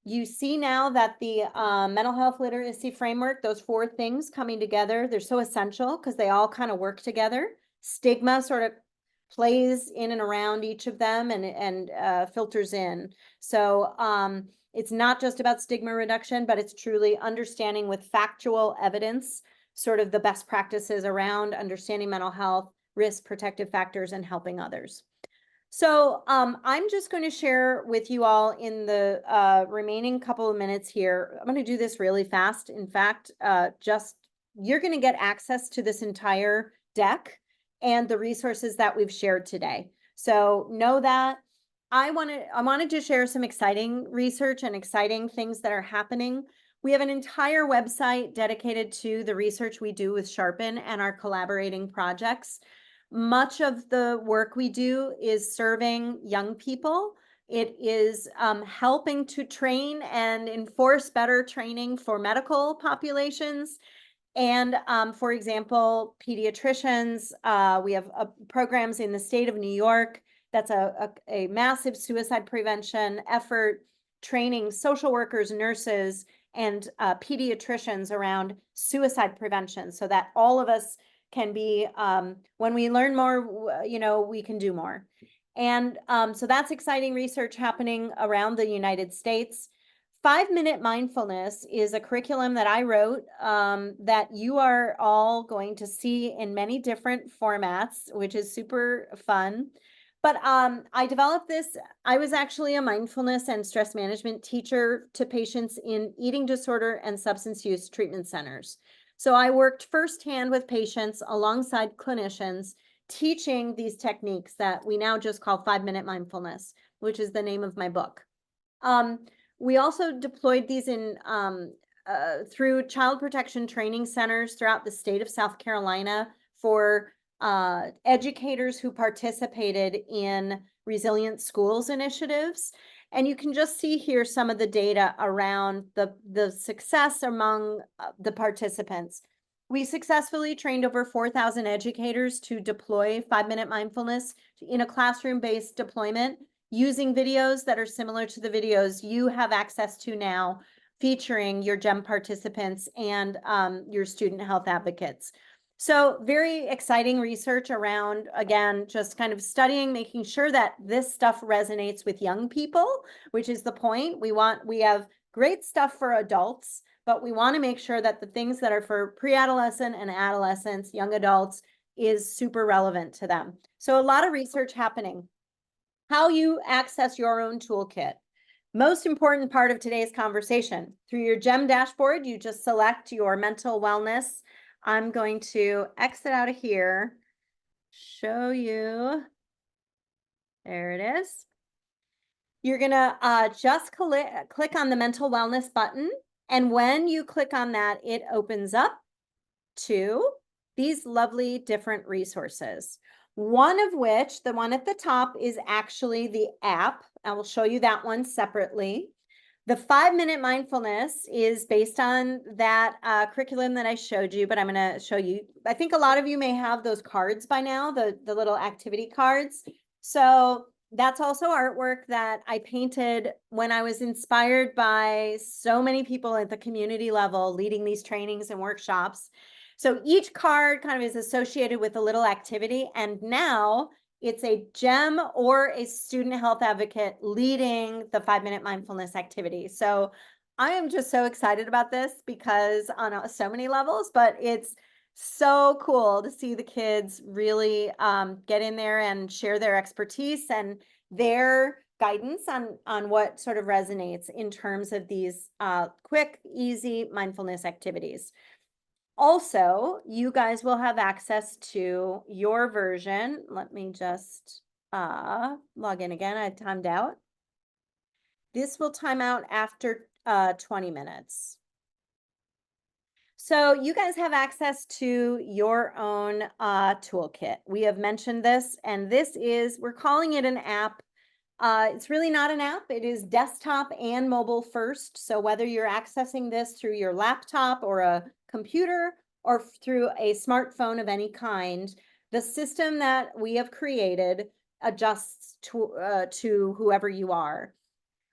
You see now that the mental health literacy framework, those 4 things coming together, they're so essential because they all kind of work together. Stigma sort of plays in and around each of them and filters in. So it's not just about stigma reduction, but it's truly understanding with factual evidence, sort of the best practices around understanding mental health, risk, protective factors, and helping others. So I'm just going to share with you all in the remaining couple of minutes here. I'm going to do this really fast. In fact, you're going to get access to this entire deck and the resources that we've shared today. So know that I wanted to share some exciting research and exciting things that are happening. We have an entire website dedicated to the research we do with Sharpen and our collaborating projects. Much of the work we do is serving young people. It is helping to train and enforce better training for medical populations. And for example, pediatricians, we have programs in the state of New York. That's a massive suicide prevention effort, training social workers, nurses, and pediatricians around suicide prevention so that all of us can be, when we learn more, we can do more. And so that's exciting research happening around the United States. 5-minute mindfulness is a curriculum that I wrote that you are all going to see in many different formats, which is super fun. But I developed this. I was actually a mindfulness and stress management teacher to patients in eating disorder and substance use treatment centers. So I worked firsthand with patients alongside clinicians teaching these techniques that we now just call 5-minute mindfulness, which is the name of my book. We also deployed these in through child protection training centers throughout the state of South Carolina for educators who participated in Resilient Schools initiatives. And you can just see here some of the data around the success among the participants. We successfully trained over 4,000 educators to deploy 5-minute mindfulness in a classroom-based deployment using videos that are similar to the videos you have access to now, featuring your GEM participants and your student health advocates. So very exciting research around, again, just kind of studying, making sure that this stuff resonates with young people, which is the point. We have great stuff for adults, but we want to make sure that the things that are for pre-adolescent and adolescents, young adults, is super relevant to them. So a lot of research happening. How you access your own toolkit. Most important part of today's conversation. Through your GEM dashboard, you just select your mental wellness. I'm going to exit out of here, show you. There it is. You're going to just click on the mental wellness button. And when you click on that, it opens up to these lovely different resources. One of which, the one at the top, is actually the app. I will show you that one separately. The 5-minute mindfulness is based on that curriculum that I showed you, but I'm going to show you. I think a lot of you may have those cards by now, the little activity cards. So that's also artwork that I painted when I was inspired by so many people at the community level leading these trainings and workshops. So each card kind of is associated with a little activity, and now it's a GEM or a student health advocate leading the 5-minute mindfulness activity. So I am just so excited about this because on so many levels, but it's so cool to see the kids really get in there and share their expertise and their guidance on what sort of resonates in terms of these quick, easy mindfulness activities. Also, you guys will have access to your version. Let me just log in again. I timed out. This will time out after 20 minutes. So you guys have access to your own toolkit. We have mentioned this, and we're calling it an app. It's really not an app. It is desktop and mobile first. So whether you're accessing this through your laptop or a computer or through a smartphone of any kind, the system that we have created adjusts to whoever you are.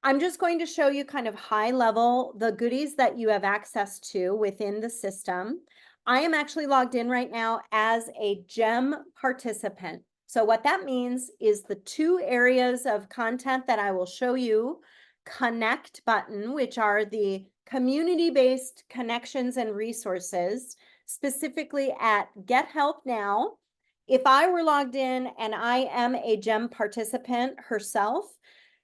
I'm just going to show you kind of high level, the goodies that you have access to within the system. I am actually logged in right now as a GEM participant. So what that means is the two areas of content that I will show you, connect button, which are the community-based connections and resources, specifically at Get Help Now. If I were logged in and I am a GEM participant herself,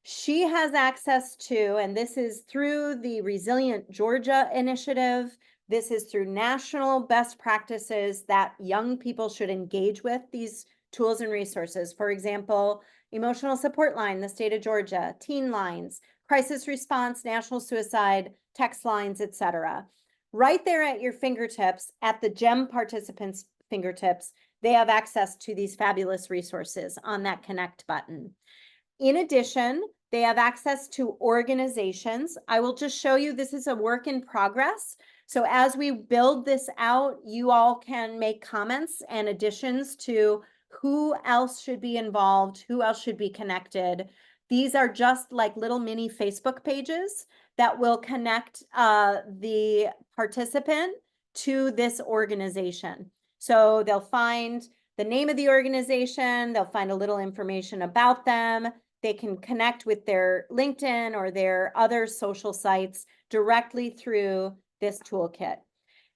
she has access to, and this is through the Resilient Georgia initiative. This is through national best practices that young people should engage with these tools and resources. For example, Emotional Support Line, the state of Georgia, Teen Lines, Crisis Response, National Suicide, text lines, etc. Right there at your fingertips, at the GEM participants' fingertips, they have access to these fabulous resources on that connect button. In addition, they have access to organizations. I will just show you, this is a work in progress. So as we build this out, you all can make comments and additions to who else should be involved, who else should be connected. These are just like little mini Facebook pages that will connect the participant to this organization. So they'll find the name of the organization, they'll find a little information about them. They can connect with their LinkedIn or their other social sites directly through this toolkit.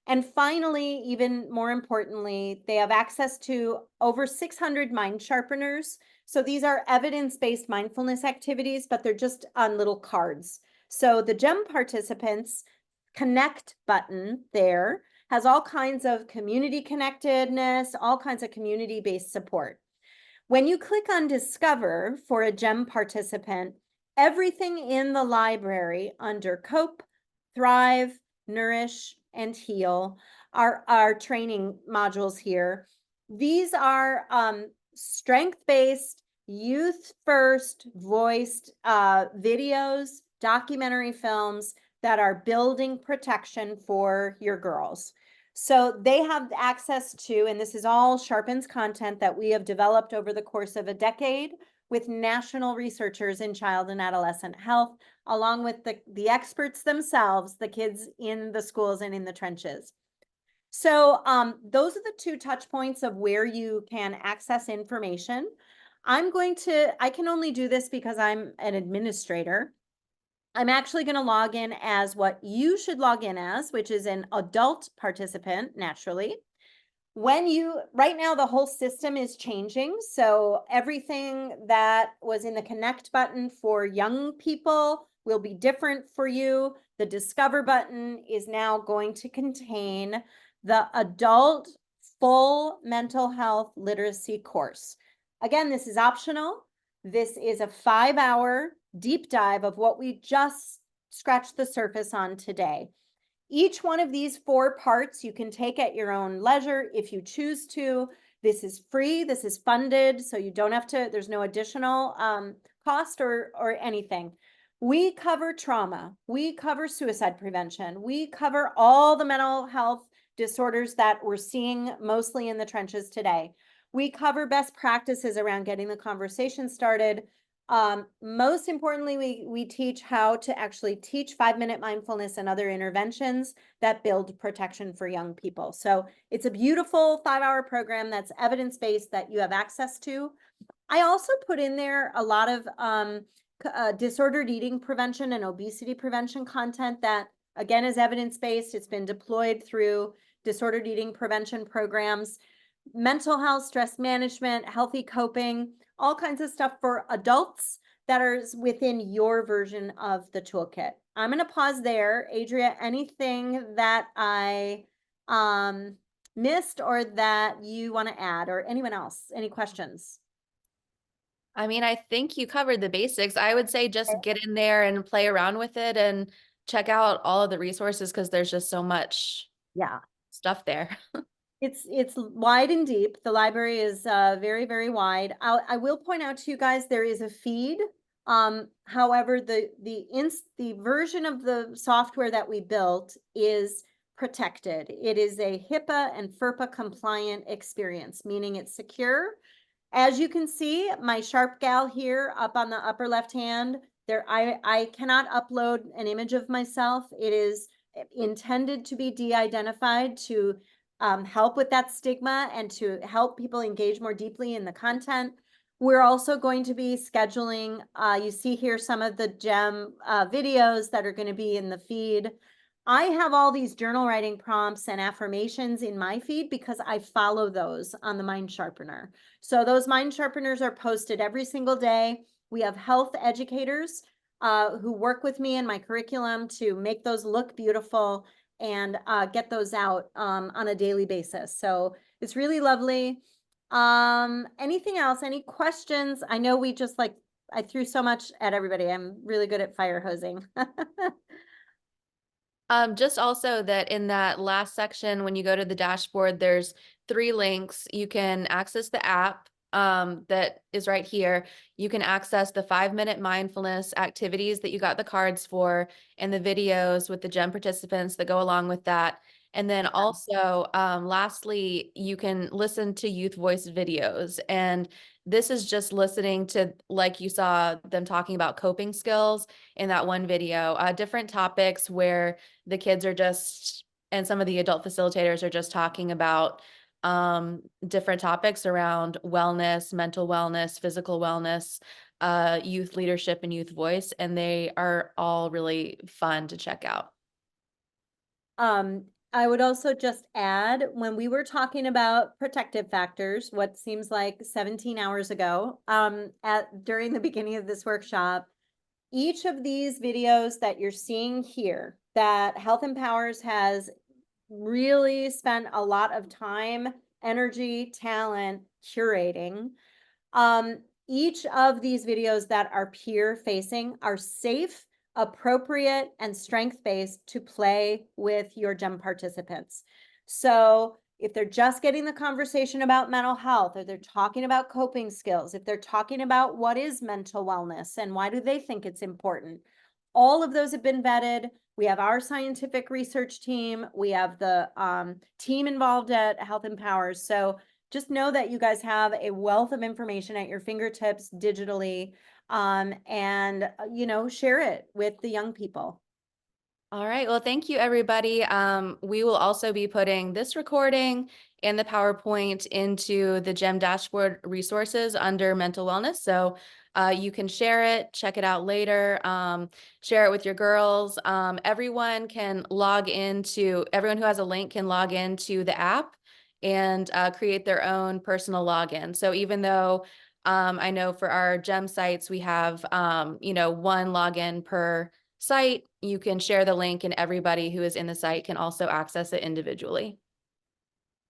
And finally, even more importantly, they have access to over 600 mind sharpeners. So these are evidence-based mindfulness activities, but they're just on little cards. So the GEM participants connect button there has all kinds of community connectedness, all kinds of community-based support. When you click on Discover for a GEM participant, everything in the library under Cope, Thrive, Nourish, and Heal are our training modules here. These are strength-based, youth-first voiced videos, documentary films that are building protection for your girls. So they have access to, and this is all Sharpen's content that we have developed over the course of a decade with national researchers in child and adolescent health, along with the experts themselves, the kids in the schools and in the trenches. So those are the two touch points of where you can access information. I can only do this because I'm an administrator. I'm actually going to log in as what you should log in as, which is an adult participant, naturally. Right now, the whole system is changing. So everything that was in the connect button for young people will be different for you. The discover button is now going to contain the adult full mental health literacy course. Again, this is optional. This is a 5-hour deep dive of what we just scratched the surface on today. Each one of these 4 parts you can take at your own leisure if you choose to. This is free, this is funded, so you don't have to, there's no additional cost or anything. We cover trauma, we cover suicide prevention, we cover all the mental health disorders that we're seeing mostly in the trenches today. We cover best practices around getting the conversation started. Most importantly, we teach how to actually teach 5-minute mindfulness and other interventions that build protection for young people. So it's a beautiful 5-hour program that's evidence-based that you have access to. I also put in there a lot of disordered eating prevention and obesity prevention content that, again, is evidence-based. It's been deployed through disordered eating prevention programs, mental health, stress management, healthy coping, all kinds of stuff for adults that are within your version of the toolkit. I'm going to pause there. Adria, anything that I missed or that you want to add, or anyone else? Any questions? I mean, I think you covered the basics. I would say just get in there and play around with it and check out all of the resources because there's just so much stuff there. It's wide and deep. The library is very, very wide. I will point out to you guys, there is a feed. However, the version of the software that we built is protected. It is a HIPAA and FERPA compliant experience, meaning it's secure. As you can see, my Sharp gal here up on the upper left hand, I cannot upload an image of myself. It is intended to be de-identified to help with that stigma and to help people engage more deeply in the content. We're also going to be scheduling, you see here some of the GEM videos that are going to be in the feed. I have all these journal writing prompts and affirmations in my feed because I follow those on the Mind Sharpener. So those Mind Sharpeners are posted every single day. We have health educators who work with me in my curriculum to make those look beautiful and get those out on a daily basis. So it's really lovely. Anything else? Any questions? I know we just I threw so much at everybody. I'm really good at fire hosing. Just also that in that last section, when you go to the dashboard, there's 3 links. You can access the app that is right here. You can access the 5-minute mindfulness activities that you got the cards for and the videos with the GEM participants that go along with that. And then also, lastly, you can listen to Youth Voice videos. And this is just listening to, like you saw them talking about coping skills in that one video, different topics where the kids are just, and some of the adult facilitators are just talking about different topics around wellness, mental wellness, physical wellness, youth leadership and youth voice. And they are all really fun to check out. I would also just add, when we were talking about protective factors, what seems like 17 hours ago, during the beginning of this workshop, each of these videos that you're seeing here that Health Empowers has really spent a lot of time, energy, talent curating. Each of these videos that are peer facing are safe, appropriate, and strength-based to play with your GEM participants. So if they're just getting the conversation about mental health, or they're talking about coping skills, if they're talking about what is mental wellness and why do they think it's important, all of those have been vetted. We have our scientific research team. We have the team involved at Health Empowers. So just know that you guys have a wealth of information at your fingertips digitally, and share it with the young people. All right. Well, thank you, everybody. We will also be putting this recording and the PowerPoint into the GEM dashboard resources under mental wellness. So you can share it, check it out later, share it with your girls. Everyone who has a link can log into the app and create their own personal login. So even though I know for our GEM sites, we have, one login per site, you can share the link and everybody who is in the site can also access it individually.